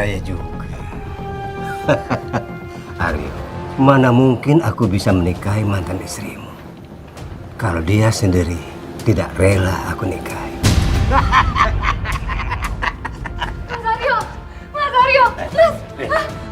saya juga. Aryo, mana mungkin aku bisa menikahi mantan istrimu kalau dia sendiri tidak rela aku nikahi. Mas Aryo,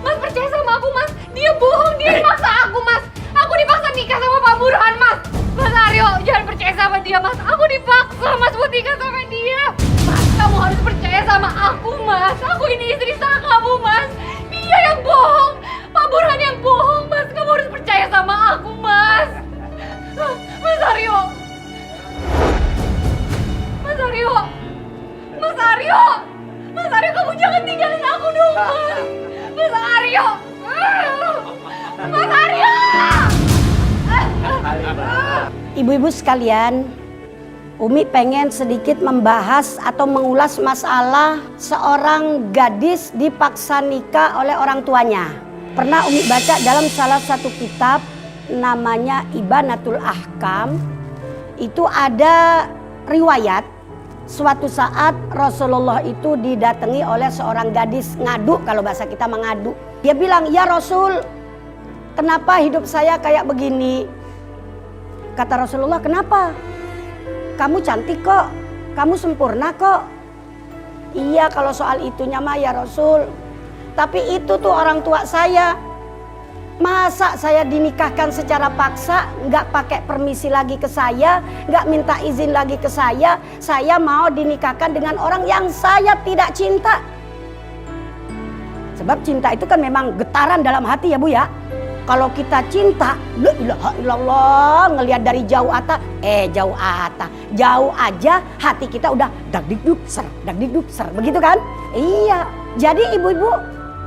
Mas percaya sama aku Mas. Dia bohong, dia maksa aku Mas. Aku dipaksa nikah sama Pak Burhan Mas. Mas Aryo, jangan percaya sama dia Mas. Aku dipaksa Mas buat nikah sama dia. Mas, kamu harus percaya sama aku Mas. Aku ini istri sah kamu Mas. Dia yang bohong, Pak Burhan yang bohong Mas. Kamu harus percaya sama aku Mas. Mas Aryo. Mas Aryo. Mas Aryo. Mas Aryo, kamu jangan tinggalin aku dong Mas. Mas Aryo. Mas Aryo. Ibu-ibu sekalian, Umi pengen sedikit membahas atau mengulas masalah seorang gadis dipaksa nikah oleh orang tuanya. Pernah Umi baca dalam salah satu kitab namanya Ibanatul Ahkam. Itu ada riwayat suatu saat Rasulullah itu didatangi oleh seorang gadis ngadu, kalau bahasa kita mengadu. Dia bilang, "Ya Rasul, kenapa hidup saya kayak begini?" Kata Rasulullah, "Kenapa? Kamu cantik kok, kamu sempurna kok." "Iya, kalau soal itunya mah ya Rasul. Tapi itu tuh orang tua saya. Masa saya dinikahkan secara paksa, nggak pakai permisi lagi ke saya, nggak minta izin lagi ke saya mau dinikahkan dengan orang yang saya tidak cinta." Sebab cinta itu kan memang getaran dalam hati ya Bu ya. Kalau kita cinta, la ilaha illallah, ngelihat dari jauh aja hati kita udah dagdikduk ser, begitu kan? Iya. Jadi ibu-ibu,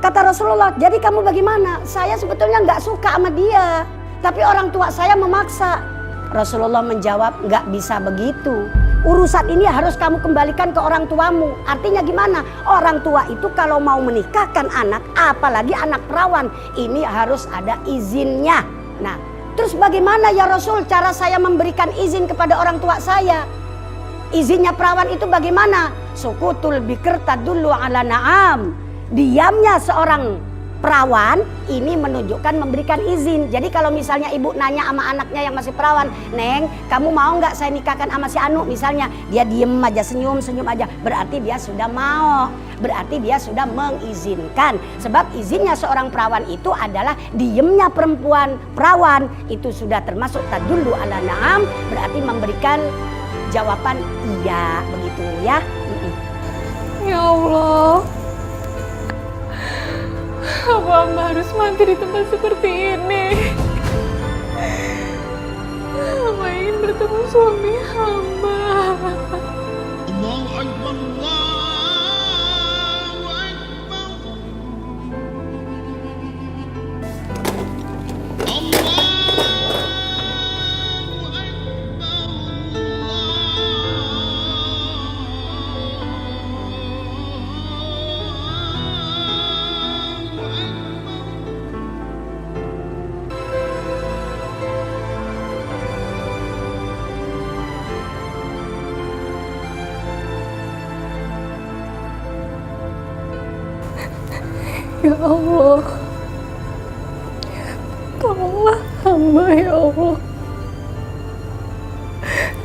kata Rasulullah, "Jadi kamu bagaimana? Saya sebetulnya nggak suka sama dia, tapi orang tua saya memaksa." Rasulullah menjawab, "Nggak bisa begitu. Urusan ini harus kamu kembalikan ke orang tuamu." Artinya gimana? Orang tua itu kalau mau menikahkan anak, apalagi anak perawan, ini harus ada izinnya. Nah, terus bagaimana ya Rasul cara saya memberikan izin kepada orang tua saya? Izinnya perawan itu bagaimana? Sukutul bikr tadullu ala na'am. Diamnya seorang perawan ini menunjukkan memberikan izin. Jadi kalau misalnya ibu nanya sama anaknya yang masih perawan, "Neng, kamu mau nggak saya nikahkan sama si Anu?" Misalnya, dia diem aja, senyum aja, berarti dia sudah mau, berarti dia sudah mengizinkan. Sebab izinnya seorang perawan itu adalah diemnya perempuan perawan, itu sudah termasuk tadullu ala na'am, berarti memberikan jawaban iya, begitu ya. Ya Allah. Hamba harus mati di tempat seperti ini. Hamba ingin bertemu suami hamba. Allahu Akbar, Allahu Akbar. Allahu Ya Allah, tolonglah hamba ya Allah.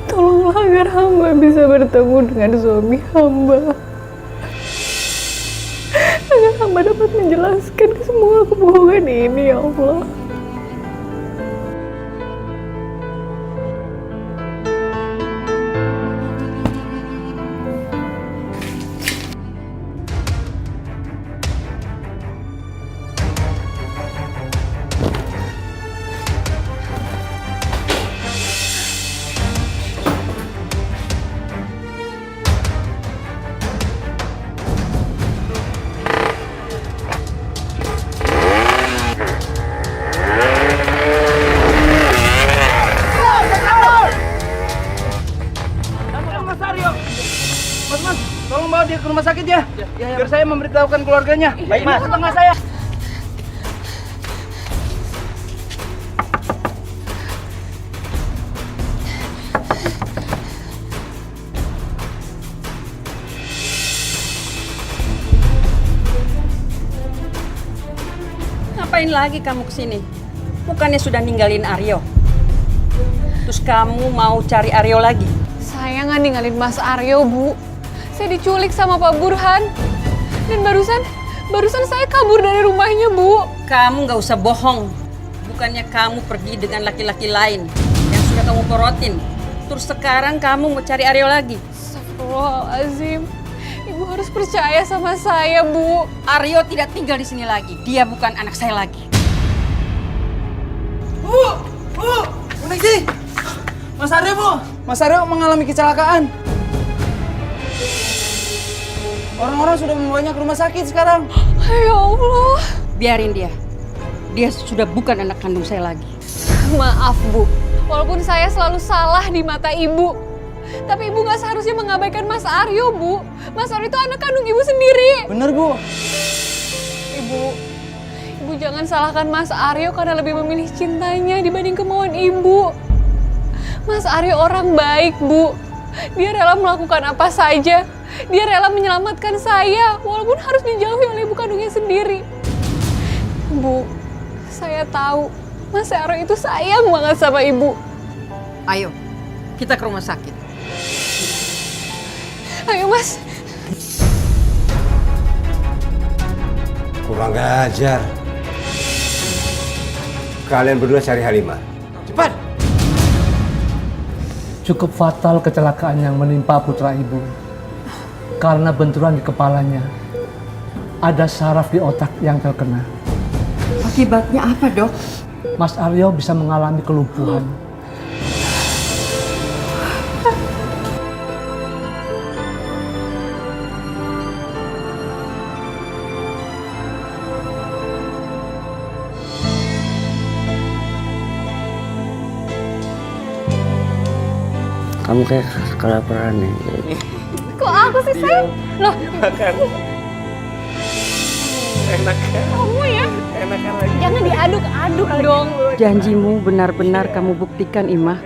Tolonglah agar hamba bisa bertemu dengan suami hamba. Agar hamba dapat menjelaskan semua kebohongan ini ya Allah. Tolong bawa dia ke rumah sakit ya. Biar saya memberitahukan keluarganya. Baik, Mas. Tengah saya. Ngapain lagi kamu kesini? Bukannya sudah ninggalin Aryo? Terus kamu mau cari Aryo lagi? Saya nggak ninggalin Mas Aryo, Bu. Saya diculik sama Pak Burhan. Dan barusan saya kabur dari rumahnya, Bu. Kamu nggak usah bohong. Bukannya kamu pergi dengan laki-laki lain yang sudah kamu porotin. Terus sekarang kamu mau cari Aryo lagi? Astagfirullahaladzim. Ibu harus percaya sama saya, Bu. Aryo tidak tinggal di sini lagi. Dia bukan anak saya lagi. Bu, Ningsih. Mas Aryo, Bu. Mas Aryo mengalami kecelakaan. Orang-orang sudah membawanya ke rumah sakit sekarang. Ya Allah. Biarin dia. Dia sudah bukan anak kandung saya lagi. Maaf, Bu. Walaupun saya selalu salah di mata Ibu. Tapi Ibu nggak seharusnya mengabaikan Mas Aryo, Bu. Mas Aryo itu anak kandung Ibu sendiri. Bener, Bu. Ibu jangan salahkan Mas Aryo karena lebih memilih cintanya dibanding kemauan Ibu. Mas Aryo orang baik, Bu. Dia rela melakukan apa saja. Dia rela menyelamatkan saya, walaupun harus dijauhi oleh ibu kandungnya sendiri. Bu, saya tahu Mas Aryo itu sayang banget sama Ibu. Ayo, kita ke rumah sakit. Ayo, Mas. Kurang ajar. Kalian berdua cari Halimah. Cepat! Cukup fatal kecelakaan yang menimpa putra ibu. Karena benturan di kepalanya, ada saraf di otak yang terkena. Akibatnya apa, Dok? Mas Aryo bisa mengalami kelumpuhan. Kamu kayak kelaparan nih. Kok aku sih, sayang? Loh, Makan. Enak kan? kamu ya? Enakan lagi. Jangan diaduk-aduk dong. Janjimu benar-benar kamu buktikan, Imah.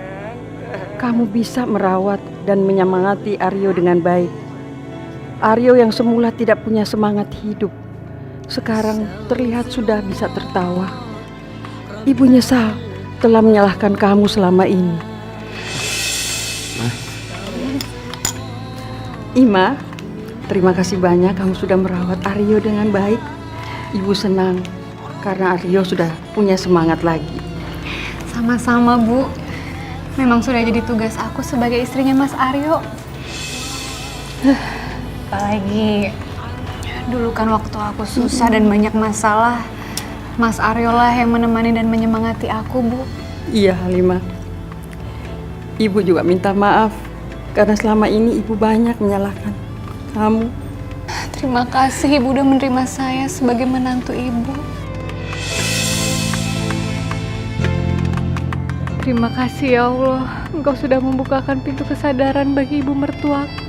Kamu bisa merawat dan menyemangati Aryo dengan baik. Aryo yang semula tidak punya semangat hidup, sekarang terlihat sudah bisa tertawa. Ibu nyesal telah menyalahkan kamu selama ini. Ima, terima kasih banyak kamu sudah merawat Aryo dengan baik. Ibu senang karena Aryo sudah punya semangat lagi. Sama-sama, Bu. Memang sudah jadi tugas aku sebagai istrinya Mas Aryo. Apalagi dulu kan waktu aku susah dan banyak masalah, Mas Aryo lah yang menemani dan menyemangati aku, Bu. Iya, Halimah. Ibu juga minta maaf karena selama ini ibu banyak menyalahkan kamu. Terima kasih Ibu udah menerima saya sebagai menantu Ibu. Terima kasih ya Allah, Engkau sudah membukakan pintu kesadaran bagi ibu mertuaku.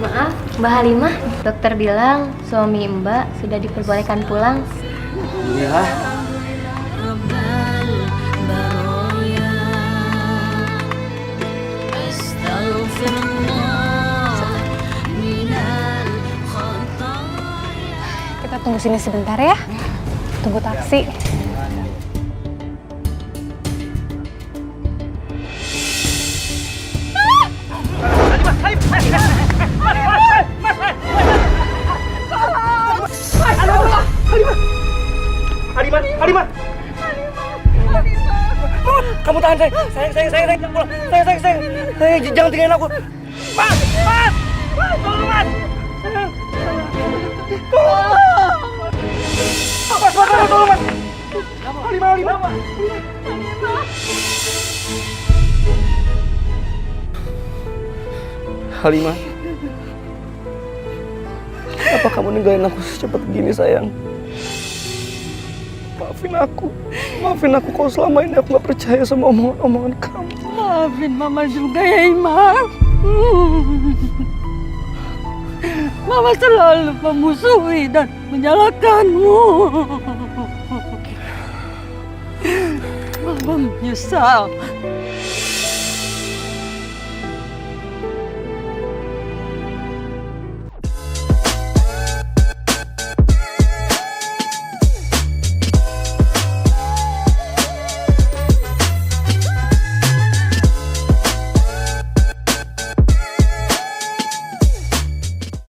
Maaf, Mbak Halimah, dokter bilang suami Mbak sudah diperbolehkan pulang. Iya. Kita tunggu sini sebentar ya. Tunggu taksi. Halimah. Kamu tahan, sayang. Sayang, jangan tinggalin aku. Mas, tolong, Mas. Tolong, Mas. Halimah. Halimah. Kenapa kamu ninggalin aku secepat gini, sayang? Maafin aku kalau selama ini aku gak percaya sama omongan kamu. Maafin Mama juga ya, Imah. Mama selalu memusuhi dan menyalahkanmu. Mama menyesal